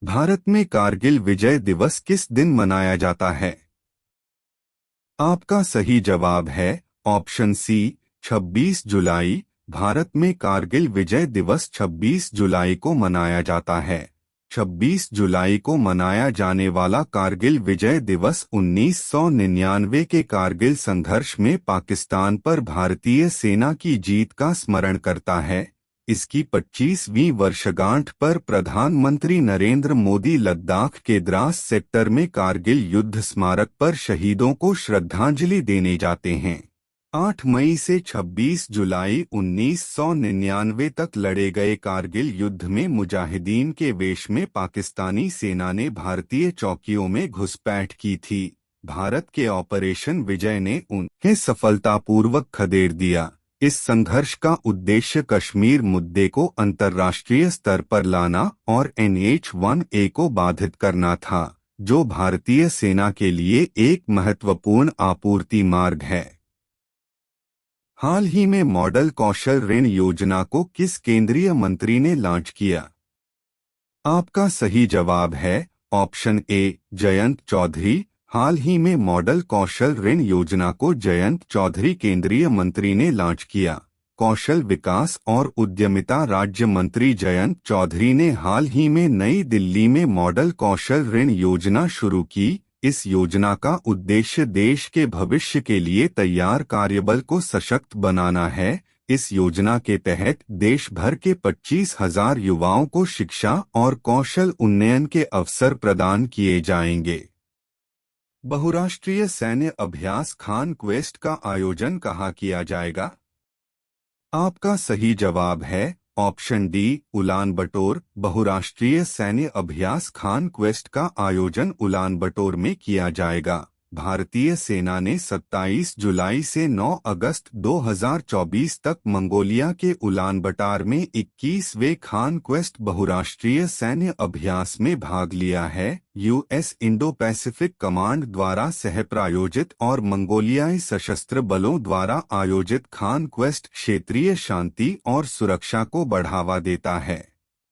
भारत में कारगिल विजय दिवस किस दिन मनाया जाता है? आपका सही जवाब है ऑप्शन सी 26 जुलाई। भारत में कारगिल विजय दिवस 26 जुलाई को मनाया जाता है। 26 जुलाई को मनाया जाने वाला कारगिल विजय दिवस 1999 के कारगिल संघर्ष में पाकिस्तान पर भारतीय सेना की जीत का स्मरण करता है। इसकी 25वीं वर्षगांठ पर प्रधानमंत्री नरेंद्र मोदी लद्दाख के द्रास सेक्टर में कारगिल युद्ध स्मारक पर शहीदों को श्रद्धांजलि देने जाते हैं। 8 मई से 26 जुलाई 1999 तक लड़े गए कारगिल युद्ध में मुजाहिदीन के वेश में पाकिस्तानी सेना ने भारतीय चौकियों में घुसपैठ की थी। भारत के ऑपरेशन विजय ने उन्हें सफलतापूर्वक खदेड़ दिया। इस संघर्ष का उद्देश्य कश्मीर मुद्दे को अंतर्राष्ट्रीय स्तर पर लाना और NH-1A को बाधित करना था, जो भारतीय सेना के लिए एक महत्वपूर्ण आपूर्ति मार्ग है। हाल ही में मॉडल कौशल ऋण योजना को किस केंद्रीय मंत्री ने लॉन्च किया? आपका सही जवाब है ऑप्शन ए जयंत चौधरी। हाल ही में मॉडल कौशल ऋण योजना को जयंत चौधरी केंद्रीय मंत्री ने लॉन्च किया। कौशल विकास और उद्यमिता राज्य मंत्री जयंत चौधरी ने हाल ही में नई दिल्ली में मॉडल कौशल ऋण योजना शुरू की। इस योजना का उद्देश्य देश के भविष्य के लिए तैयार कार्यबल को सशक्त बनाना है। इस योजना के तहत देश भर के 25,000 युवाओं को शिक्षा और कौशल उन्नयन के अवसर प्रदान किए जाएंगे। बहुराष्ट्रीय सैन्य अभ्यास खान क्वेस्ट का आयोजन कहाँ किया जाएगा? आपका सही जवाब है ऑप्शन डी उलान बटोर। बहुराष्ट्रीय सैन्य अभ्यास खान क्वेस्ट का आयोजन उलान बटोर में किया जाएगा। भारतीय सेना ने 27 जुलाई से 9 अगस्त 2024 तक मंगोलिया के उलान बटार में 21वें खान क्वेस्ट बहुराष्ट्रीय सैन्य अभ्यास में भाग लिया है। US इंडो पैसिफिक कमांड द्वारा सहप्रायोजित और मंगोलियाई सशस्त्र बलों द्वारा आयोजित खान क्वेस्ट क्षेत्रीय शांति और सुरक्षा को बढ़ावा देता है।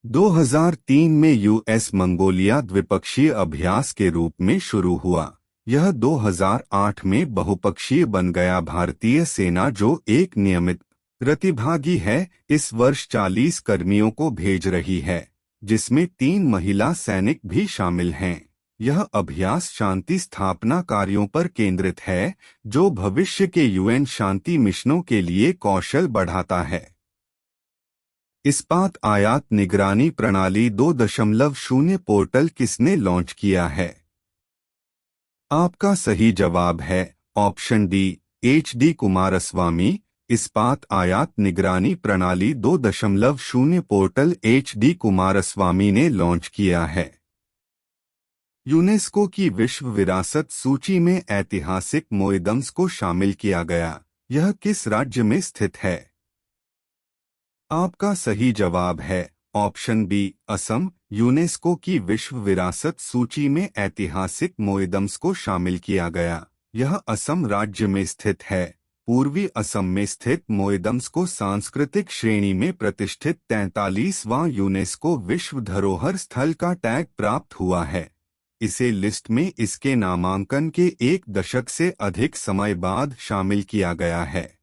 2003 में US मंगोलिया द्विपक्षीय अभ्यास के रूप में शुरू हुआ। यह 2008 में बहुपक्षीय बन गया। भारतीय सेना जो एक नियमित प्रतिभागी है, इस वर्ष 40 कर्मियों को भेज रही है, जिसमें 3 महिला सैनिक भी शामिल हैं। यह अभ्यास शांति स्थापना कार्यों पर केंद्रित है, जो भविष्य के UN शांति मिशनों के लिए कौशल बढ़ाता है। इस्पात आयात निगरानी प्रणाली 2.0 पोर्टल किसने लॉन्च किया है? आपका सही जवाब है ऑप्शन डी HD कुमारस्वामी। इस्पात आयात निगरानी प्रणाली 2.0 पोर्टल HD कुमारस्वामी ने लॉन्च किया है। यूनेस्को की विश्व विरासत सूची में ऐतिहासिक मोइदम्स को शामिल किया गया। यह किस राज्य में स्थित है? आपका सही जवाब है ऑप्शन बी असम। यूनेस्को की विश्व विरासत सूची में ऐतिहासिक मोइदम्स को शामिल किया गया। यह असम राज्य में स्थित है। पूर्वी असम में स्थित मोइदम्स को सांस्कृतिक श्रेणी में प्रतिष्ठित 43वां यूनेस्को विश्व धरोहर स्थल का टैग प्राप्त हुआ है। इसे लिस्ट में इसके नामांकन के 1 दशक से अधिक समय बाद शामिल किया गया है।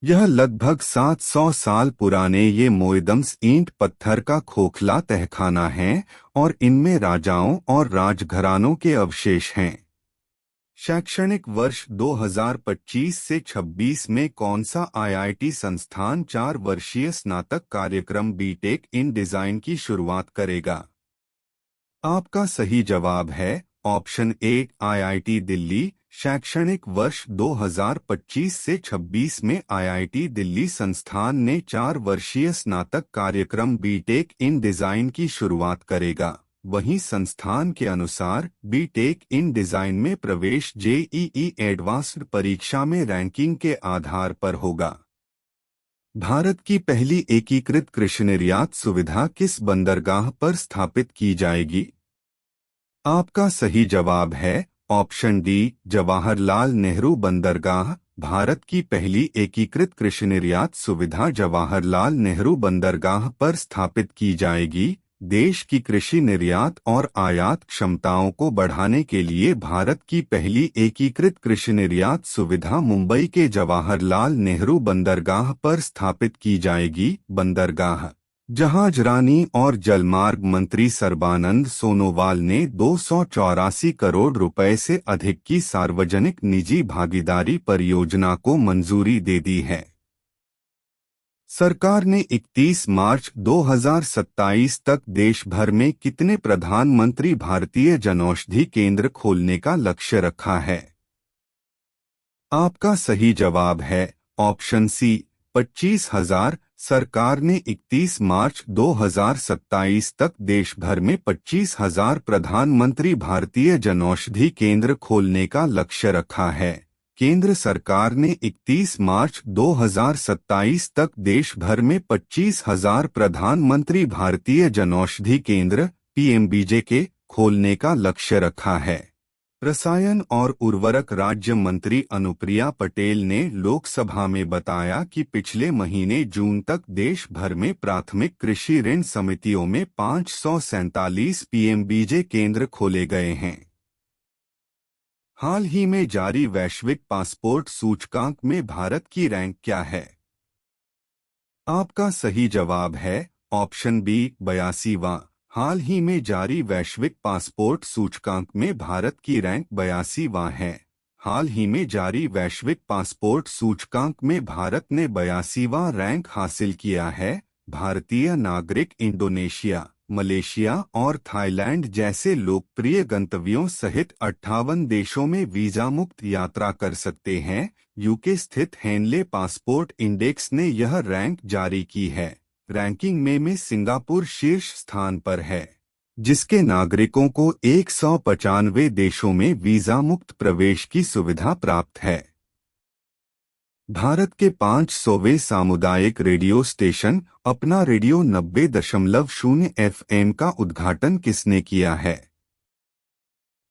यह लगभग 700 साल पुराने ये मोइदम्स ईंट पत्थर का खोखला तहखाना हैं और इनमें राजाओं और राजघरानों के अवशेष हैं। शैक्षणिक वर्ष 2025 से 26 में कौन सा IIT संस्थान 4 वर्षीय स्नातक कार्यक्रम BTech इन डिजाइन की शुरुआत करेगा? आपका सही जवाब है ऑप्शन ए IIT दिल्ली। शैक्षणिक वर्ष 2025 से 26 में IIT दिल्ली संस्थान ने 4 वर्षीय स्नातक कार्यक्रम BTech इन डिजाइन की शुरुआत करेगा। वहीं संस्थान के अनुसार BTech इन डिजाइन में प्रवेश JEE एडवांस्ड परीक्षा में रैंकिंग के आधार पर होगा। भारत की पहली एकीकृत कृषि निर्यात सुविधा किस बंदरगाह पर स्थापित की जाएगी? आपका सही जवाब है ऑप्शन डी जवाहरलाल नेहरू बंदरगाह। भारत की पहली एकीकृत कृषि निर्यात सुविधा जवाहरलाल नेहरू बंदरगाह पर स्थापित की जाएगी। देश की कृषि निर्यात और आयात क्षमताओं को बढ़ाने के लिए भारत की पहली एकीकृत कृषि निर्यात सुविधा मुंबई के जवाहरलाल नेहरू बंदरगाह पर स्थापित की जाएगी। बंदरगाह जहाजरानी और जलमार्ग मंत्री सर्बानंद सोनोवाल ने 284 करोड़ रुपए से अधिक की सार्वजनिक निजी भागीदारी परियोजना को मंजूरी दे दी है। सरकार ने 31 मार्च 2027 तक देश भर में कितने प्रधानमंत्री भारतीय जनौषधि केंद्र खोलने का लक्ष्य रखा है? आपका सही जवाब है ऑप्शन सी 25,000। सरकार ने 31 मार्च 2027 तक देश भर में 25,000 प्रधानमंत्री भारतीय जनौषधि केंद्र खोलने का लक्ष्य रखा है। केंद्र सरकार ने 31 मार्च 2027 तक देश भर में 25,000 प्रधानमंत्री भारतीय जनौषधि केंद्र (पीएमबीजे) के खोलने का लक्ष्य रखा है। रसायन और उर्वरक राज्य मंत्री अनुप्रिया पटेल ने लोकसभा में बताया कि पिछले महीने जून तक देश भर में प्राथमिक कृषि ऋण समितियों में 547 पीएमबीजे केंद्र खोले गए हैं। हाल ही में जारी वैश्विक पासपोर्ट सूचकांक में भारत की रैंक क्या है? आपका सही जवाब है ऑप्शन बी 82वां। हाल ही में जारी वैश्विक पासपोर्ट सूचकांक में भारत की रैंक 82वां है। हाल ही में जारी वैश्विक पासपोर्ट सूचकांक में भारत ने 82वां रैंक हासिल किया है। भारतीय नागरिक इंडोनेशिया, मलेशिया और थाईलैंड जैसे लोकप्रिय गंतव्यों सहित 58 देशों में वीजा मुक्त यात्रा कर सकते हैं। यूके स्थित हेनले पासपोर्ट इंडेक्स ने यह रैंक जारी की है। रैंकिंग में सिंगापुर शीर्ष स्थान पर है, जिसके नागरिकों को 195 देशों में वीजा मुक्त प्रवेश की सुविधा प्राप्त है। भारत के 500वें सामुदायिक रेडियो स्टेशन अपना रेडियो 90.0 FM का उद्घाटन किसने किया है?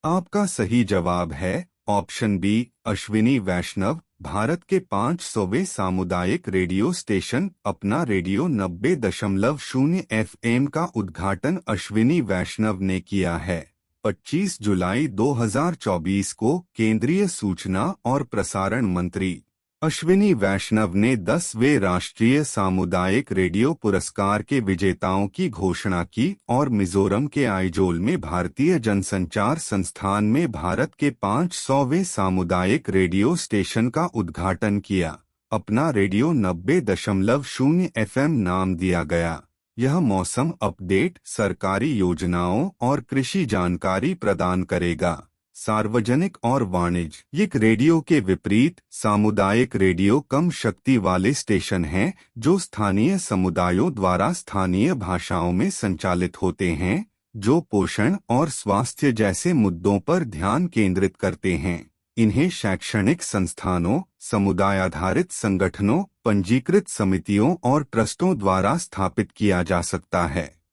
आपका सही जवाब है ऑप्शन बी अश्विनी वैष्णव। भारत के 500वें सामुदायिक रेडियो स्टेशन अपना रेडियो 90.0 FM का उद्घाटन अश्विनी वैष्णव ने किया है। 25 जुलाई 2024 को केंद्रीय सूचना और प्रसारण मंत्री अश्विनी वैष्णव ने 10वें राष्ट्रीय सामुदायिक रेडियो पुरस्कार के विजेताओं की घोषणा की और मिजोरम के आइजोल में भारतीय जनसंचार संस्थान में भारत के 500वें सामुदायिक रेडियो स्टेशन का उद्घाटन किया। अपना रेडियो 90.0 FM नाम दिया गया। यह मौसम अपडेट, सरकारी योजनाओं और कृषि जानकारी प्रदान करेगा। सार्वजनिक और वाणिज्यिक रेडियो के विपरीत सामुदायिक रेडियो कम शक्ति वाले स्टेशन हैं जो स्थानीय समुदायों द्वारा स्थानीय भाषाओं में संचालित होते हैं, जो पोषण और स्वास्थ्य जैसे मुद्दों पर ध्यान केंद्रित करते हैं। इन्हें शैक्षणिक संस्थानों, समुदाय आधारित संगठनों, पंजीकृत समितियों और ट्रस्टों द्वारा स्थापित किया जा सकता है।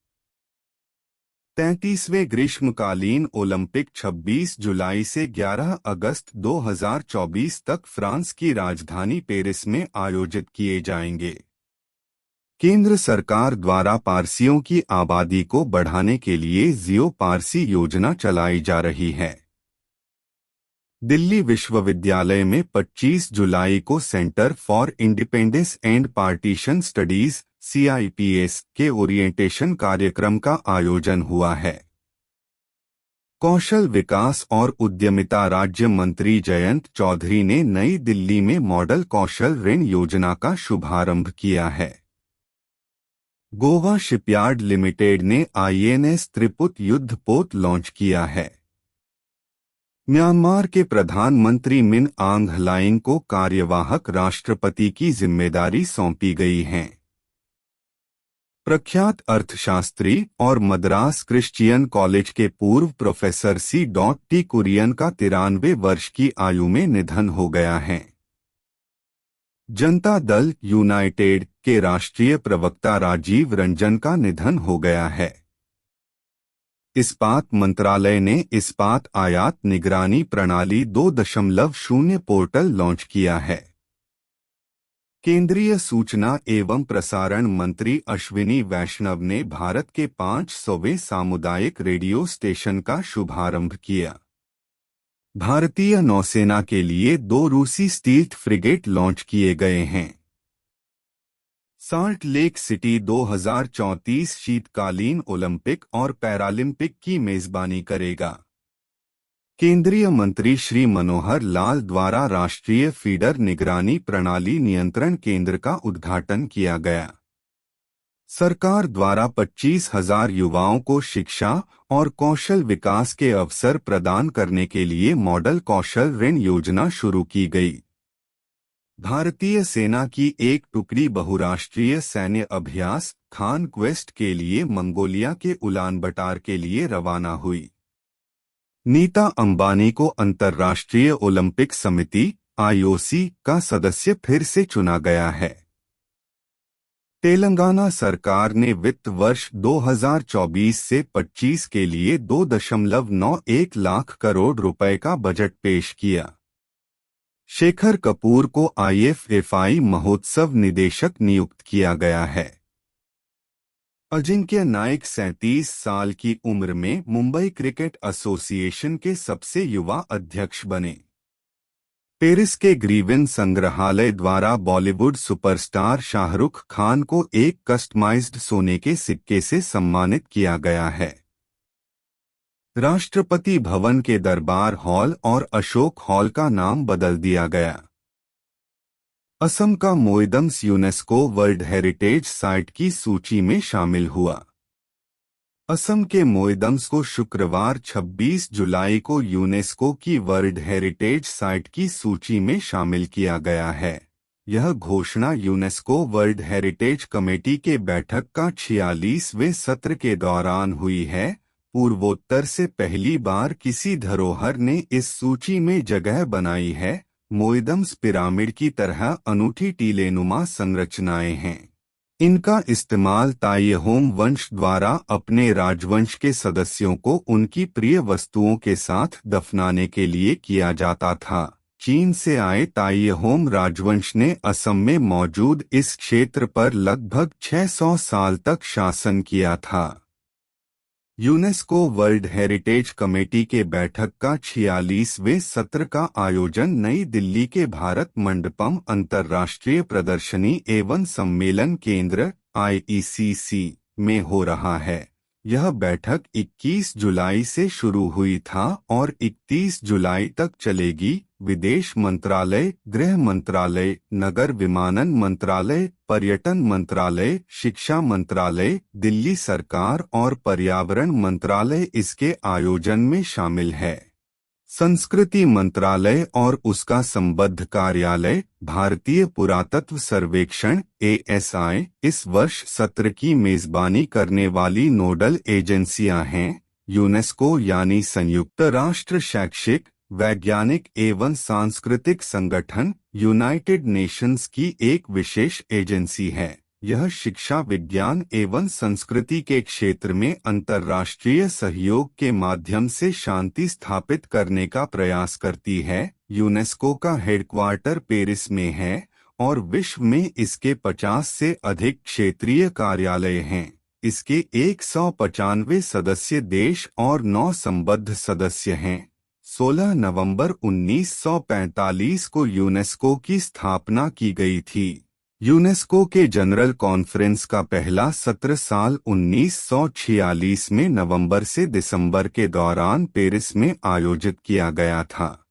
33वें ग्रीष्मकालीन ओलंपिक 26 जुलाई से 11 अगस्त 2024 तक फ्रांस की राजधानी पेरिस में आयोजित किए जाएंगे। केंद्र सरकार द्वारा पारसियों की आबादी को बढ़ाने के लिए जियो पारसी योजना चलाई जा रही है। दिल्ली विश्वविद्यालय में 25 जुलाई को centre for independence and partition studies CIPS के ओरिएंटेशन कार्यक्रम का आयोजन हुआ है। कौशल विकास और उद्यमिता राज्य मंत्री जयंत चौधरी ने नई दिल्ली में मॉडल कौशल ऋण योजना का शुभारंभ किया है। गोवा शिपयार्ड लिमिटेड ने INS त्रिपुत युद्धपोत लॉन्च किया है। म्यांमार के प्रधानमंत्री मिन आंग ह्लाइंग को कार्यवाहक राष्ट्रपति की जिम्मेदारी सौंपी गई है। प्रख्यात अर्थशास्त्री और मद्रास क्रिश्चियन कॉलेज के पूर्व प्रोफेसर C.T. कुरियन का 93 वर्ष की आयु में निधन हो गया है। जनता दल यूनाइटेड के राष्ट्रीय प्रवक्ता राजीव रंजन का निधन हो गया है। इस्पात मंत्रालय ने इस्पात आयात निगरानी प्रणाली 2.0 पोर्टल लॉन्च किया है। केंद्रीय सूचना एवं प्रसारण मंत्री अश्विनी वैष्णव ने भारत के 500वें सामुदायिक रेडियो स्टेशन का शुभारंभ किया। भारतीय नौसेना के लिए 2 रूसी स्टील्थ फ्रिगेट लॉन्च किए गए हैं। सॉल्ट लेक सिटी 2034 शीतकालीन ओलंपिक और पैरालंपिक की मेजबानी करेगा। केंद्रीय मंत्री श्री मनोहर लाल द्वारा राष्ट्रीय फीडर निगरानी प्रणाली नियंत्रण केंद्र का उद्घाटन किया गया। सरकार द्वारा 25,000 युवाओं को शिक्षा और कौशल विकास के अवसर प्रदान करने के लिए मॉडल कौशल ऋण योजना शुरू की गई। भारतीय सेना की एक टुकड़ी बहुराष्ट्रीय सैन्य अभ्यास खान क्वेस्ट के लिए मंगोलिया के उलानबटार के लिए रवाना हुई। नीता अंबानी को अंतर्राष्ट्रीय ओलंपिक समिति (IOC) का सदस्य फिर से चुना गया है। तेलंगाना सरकार ने वित्त वर्ष 2024 से 25 के लिए 2.91 लाख करोड़ रुपए का बजट पेश किया। शेखर कपूर को IFFI महोत्सव निदेशक नियुक्त किया गया है। अजिंक्य नाइक 37 साल की उम्र में मुंबई क्रिकेट एसोसिएशन के सबसे युवा अध्यक्ष बने। पेरिस के ग्रीवन संग्रहालय द्वारा बॉलीवुड सुपरस्टार शाहरुख खान को एक कस्टमाइज्ड सोने के सिक्के से सम्मानित किया गया है। राष्ट्रपति भवन के दरबार हॉल और अशोक हॉल का नाम बदल दिया गया। असम का moidams UNESCO world heritage site की सूची में शामिल हुआ। असम के मोइदम्स को शुक्रवार 26 जुलाई को यूनेस्को की वर्ल्ड हेरिटेज साइट की सूची में शामिल किया गया है। यह घोषणा यूनेस्को वर्ल्ड हेरिटेज कमेटी के बैठक का 46वें सत्र के दौरान हुई है। पूर्वोत्तर से पहली बार किसी धरोहर ने इस सूची में जगह बनाई है। मोइदम्स पिरामिड की तरह अनूठी टीलेनुमा संरचनाएं हैं। इनका इस्तेमाल ताइहोम वंश द्वारा अपने राजवंश के सदस्यों को उनकी प्रिय वस्तुओं के साथ दफनाने के लिए किया जाता था। चीन से आए ताइहोम राजवंश ने असम में मौजूद इस क्षेत्र पर लगभग 600 साल तक शासन किया था। यूनेस्को वर्ल्ड हेरिटेज कमेटी के बैठक का 46वें सत्र का आयोजन नई दिल्ली के भारत मंडपम अंतर्राष्ट्रीय प्रदर्शनी एवं सम्मेलन केंद्र (IECC) में हो रहा है। यह बैठक 21 जुलाई से शुरू हुई था और 31 जुलाई तक चलेगी। विदेश मंत्रालय, गृह मंत्रालय, नगर विमानन मंत्रालय, पर्यटन मंत्रालय, शिक्षा मंत्रालय, दिल्ली सरकार और पर्यावरण मंत्रालय इसके आयोजन में शामिल है। संस्कृति मंत्रालय और उसका संबद्ध कार्यालय, भारतीय पुरातत्व सर्वेक्षण (ASI) इस वर्ष सत्र की मेजबानी करने वाली नोडल एजेंसियां हैं। यूनेस्को यानी संयुक्त राष्ट्र शैक्षिक, वैज्ञानिक एवं सांस्कृतिक संगठन यूनाइटेड नेशंस की एक विशेष एजेंसी है। यह शिक्षा, विज्ञान एवं संस्कृति के क्षेत्र में अंतर्राष्ट्रीय सहयोग के माध्यम से शांति स्थापित करने का प्रयास करती है। यूनेस्को का हेडक्वार्टर पेरिस में है और विश्व में इसके 50 से अधिक क्षेत्रीय कार्यालय हैं। इसके 195 सदस्य देश और 9 संबद्ध सदस्य हैं। 16 नवंबर 1945 को यूनेस्को की स्थापना की गई थी। यूनेस्को के जनरल कॉन्फ्रेंस का पहला सत्र साल 1946 में नवंबर से दिसंबर के दौरान पेरिस में आयोजित किया गया था।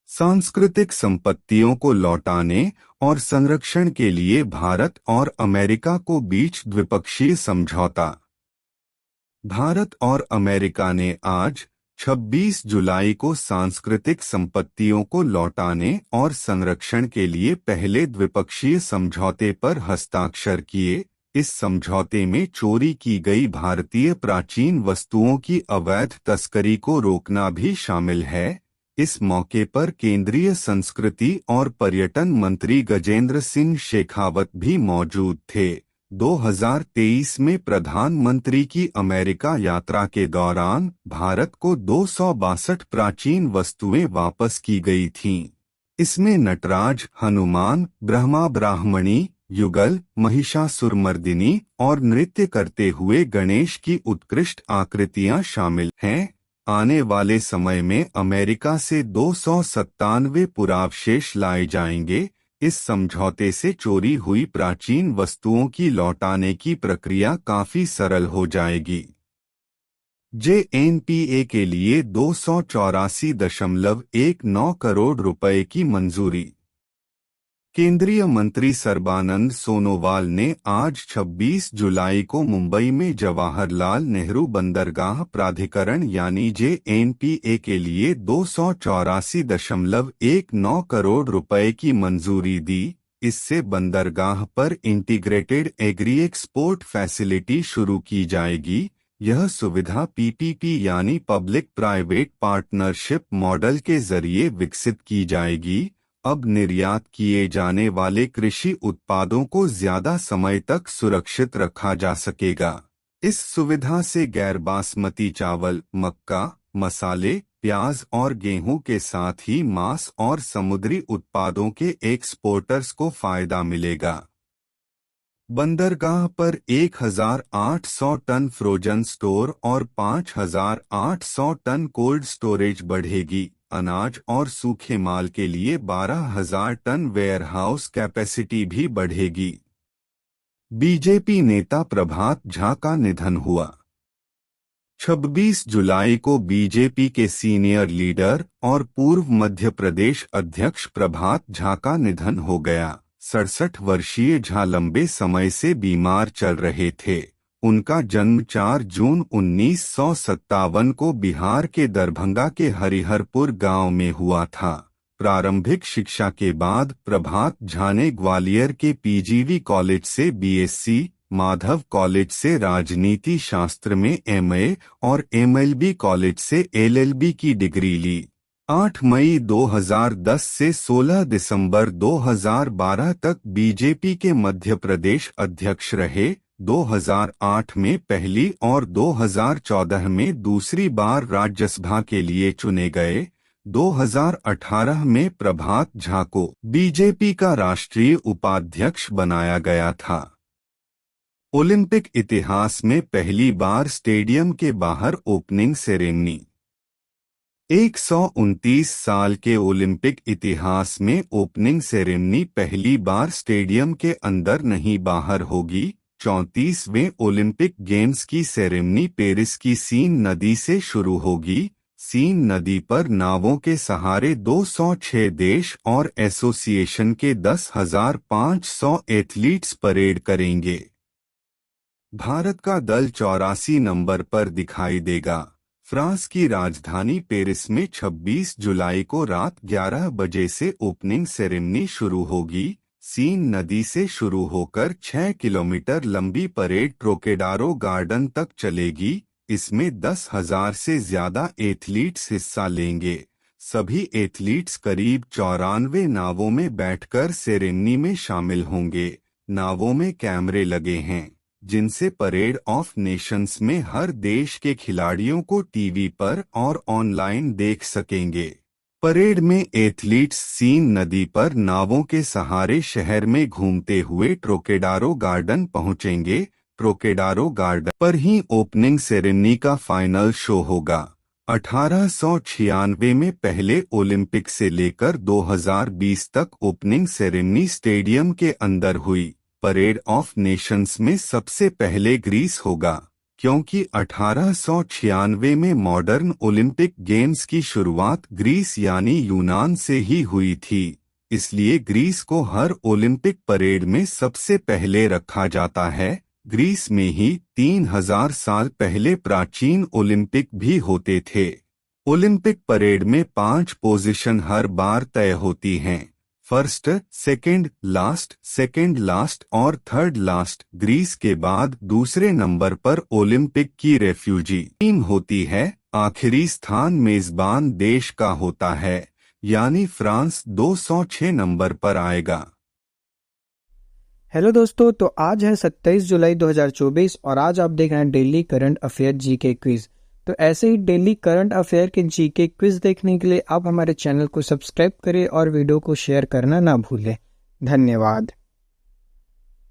सांस्कृतिक संपत्तियों को लौटाने और संरक्षण के लिए भारत और अमेरिका को बीच द्विपक्षीय समझौता। भारत और अमेरिका ने आज 26 जुलाई को सांस्कृतिक संपत्तियों को लौटाने और संरक्षण के लिए पहले द्विपक्षीय समझौते पर हस्ताक्षर किए। इस समझौते में चोरी की गई भारतीय प्राचीन वस्तुओं की अवैध तस्करी को रोकना भी शामिल है। इस मौके पर केंद्रीय संस्कृति और पर्यटन मंत्री गजेंद्र सिंह शेखावत भी मौजूद थे। 2023 में प्रधानमंत्री की अमेरिका यात्रा के दौरान भारत को 262 प्राचीन वस्तुएं वापस की गई थीं। इसमें नटराज, हनुमान, ब्रह्मा ब्राह्मणी, युगल, महिषासुरमर्दिनी और नृत्य करते हुए गणेश की उत्कृष्ट आकृतियां शामिल हैं। आने वाले समय में अमेरिका से 297 पुरावशेष लाए जाएंगे। इस समझौते से चोरी हुई प्राचीन वस्तुओं की लौटाने की प्रक्रिया काफी सरल हो जाएगी। JNPA के लिए 284.19 करोड़ रुपए की मंजूरी। केंद्रीय मंत्री सर्बानंद सोनोवाल ने आज 26 जुलाई को मुंबई में जवाहरलाल नेहरू बंदरगाह प्राधिकरण यानी JNPA के लिए 284.19 करोड़ रुपए की मंजूरी दी। इससे बंदरगाह पर इंटीग्रेटेड एग्री एक्सपोर्ट फैसिलिटी शुरू की जाएगी। यह सुविधा PPP यानी पब्लिक प्राइवेट पार्टनरशिप मॉडल के जरिए विकसित की जाएगी। अब निर्यात किए जाने वाले कृषि उत्पादों को ज्यादा समय तक सुरक्षित रखा जा सकेगा। इस सुविधा से गैर बासमती चावल, मक्का, मसाले, प्याज और गेहूं के साथ ही मांस और समुद्री उत्पादों के एक्सपोर्टर्स को फायदा मिलेगा। बंदरगाह पर 1800 टन फ्रोजन स्टोर और 5800 टन कोल्ड स्टोरेज बढ़ेगी। अनाज और सूखे माल के लिए 12,000 टन वेयरहाउस कैपेसिटी भी बढ़ेगी। बीजेपी नेता प्रभात झा का निधन हुआ। 26 जुलाई को बीजेपी के सीनियर लीडर और पूर्व मध्य प्रदेश अध्यक्ष प्रभात झा का निधन हो गया। 67 वर्षीय झा लंबे समय से बीमार चल रहे थे। उनका जन्म 4 जून 1957 को बिहार के दरभंगा के हरिहरपुर गांव में हुआ था। प्रारंभिक शिक्षा के बाद प्रभात झा ने ग्वालियर के PGV कॉलेज से BSc, माधव कॉलेज से राजनीति शास्त्र में MA और MLB कॉलेज से LLB की डिग्री ली। 8 मई 2010 से 16 दिसंबर 2012 तक बीजेपी के मध्य प्रदेश अध्यक्ष रहे। 2008 में पहली और 2014 में दूसरी बार राज्यसभा के लिए चुने गए। 2018 में प्रभात झा को बीजेपी का राष्ट्रीय उपाध्यक्ष बनाया गया था। ओलंपिक इतिहास में पहली बार स्टेडियम के बाहर ओपनिंग सेरेमनी। 129 साल के ओलंपिक इतिहास में ओपनिंग सेरेमनी पहली बार स्टेडियम के अंदर नहीं बाहर होगी। 34वें ओलंपिक गेम्स की सेरेमनी पेरिस की सीन नदी से शुरू होगी। सीन नदी पर नावों के सहारे 206 देश और एसोसिएशन के 10,500 एथलीट्स परेड करेंगे। भारत का दल 84 नंबर पर दिखाई देगा। फ्रांस की राजधानी पेरिस में 26 जुलाई को रात 11 बजे से ओपनिंग सेरेमनी शुरू होगी। सीन नदी से शुरू होकर 6 किलोमीटर लंबी परेड ट्रोकेडारो गार्डन तक चलेगी। इसमें 10,000 से ज्यादा एथलीट्स हिस्सा लेंगे। सभी एथलीट्स करीब 94 नावों में बैठकर सेरेमनी में शामिल होंगे। नावों में कैमरे लगे हैं, जिनसे परेड ऑफ नेशंस में हर देश के खिलाड़ियों को टीवी पर और ऑनलाइन देख सकेंगे। परेड में एथलीट्स सीन नदी पर नावों के सहारे शहर में घूमते हुए ट्रोकेडारो गार्डन पहुंचेंगे। ट्रोकेडारो गार्डन पर ही ओपनिंग सेरेमनी का फाइनल शो होगा। 1896 में पहले ओलंपिक से लेकर 2020 तक ओपनिंग सेरेमनी स्टेडियम के अंदर हुई। परेड ऑफ नेशंस में सबसे पहले ग्रीस होगा, क्योंकि 1896 में मॉडर्न ओलंपिक गेम्स की शुरुआत ग्रीस यानी यूनान से ही हुई थी। इसलिए ग्रीस को हर ओलंपिक परेड में सबसे पहले रखा जाता है। ग्रीस में ही 3000 साल पहले प्राचीन ओलंपिक भी होते थे। ओलंपिक परेड में 5 पोजीशन हर बार तय होती हैं। फर्स्ट, सेकंड लास्ट और थर्ड लास्ट। ग्रीस के बाद दूसरे नंबर पर ओलंपिक की रेफ्यूजी टीम होती है। आखिरी स्थान मेजबान देश का होता है, यानी फ्रांस 206 नंबर पर आएगा। हेलो दोस्तों, तो आज है 27 जुलाई 2024 और आज आप देख रहे हैं daily current affair GK quiz. तो ऐसे ही डेली करंट अफेयर के जीके क्विज देखने के लिए आप हमारे चैनल को सब्सक्राइब करें और वीडियो को शेयर करना ना भूलें। धन्यवाद।